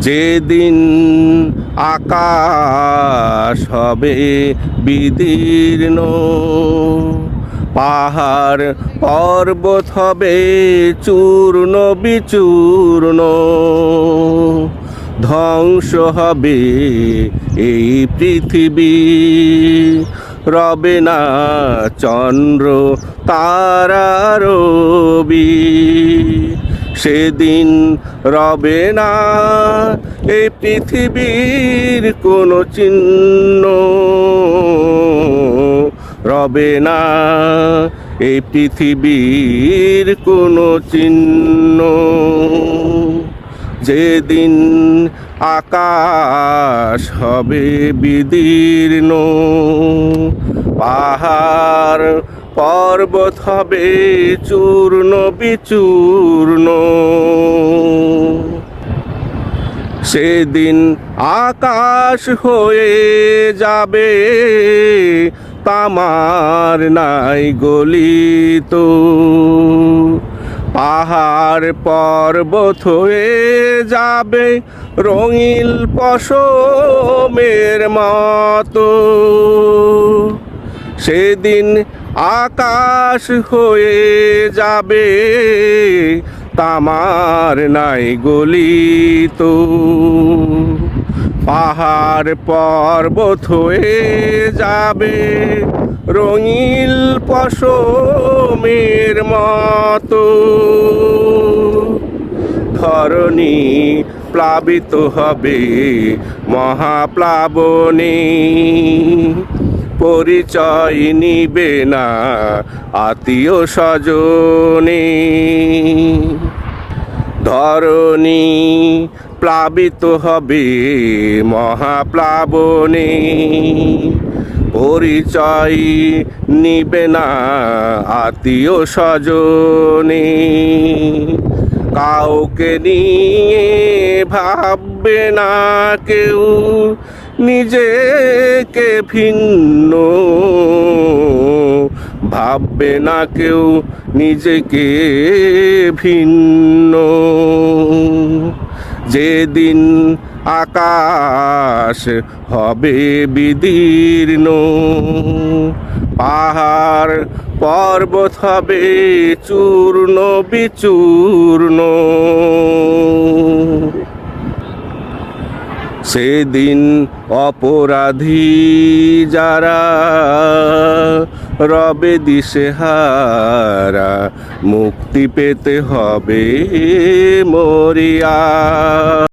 যেদিন আকাশ হবে বিদীর্ণ, পাহাড় পর্বত হবে চূর্ণ বিচূর্ণ, ধ্বংস হবে এই পৃথিবী, রবে না চন্দ্র তারা রবি। সেদিন রবে না এই পৃথিবীর কোনো চিহ্ন, রবে না এই পৃথিবীর কোনো চিহ্ন। যেদিন আকাশ হবে বিদীর্ণ, পাহাড় পর্বত হবে চূর্ণ বিচূর্ণ, সেদিন আকাশ হয়ে যাবে তামার নাই গলিত, পাহাড় পর্বত হয়ে যাবে রঙিন পশমের মতো। সেদিন আকাশ হয়ে যাবে তামার নাই গলিত, পাহাড় পর্বত হয়ে যাবে রঙিন পশমের মতো। ধরণী প্লাবিত হবে মহাপ্লাবনে, পরিচয় নিবে না আত্মীয় স্বজনে। ধরণী প্লাবিত হবে মহাপ্লাবনে, পরিচয় নিবে না আত্মীয় স্বজনে। কাউকে নিয়ে ভাববে না কেউ নিজেকে ভিন্ন, ভাববে না কেউ নিজেকে ভিন্ন। যেদিন আকাশ হবে বিদীর্ণ, পাহাড় পর্বত হবে চূর্ণ বিচূর্ণ, সেদিন অপরাধী যারা রবে দিশেহারা, মুক্তি পেতে হবে মরিয়া।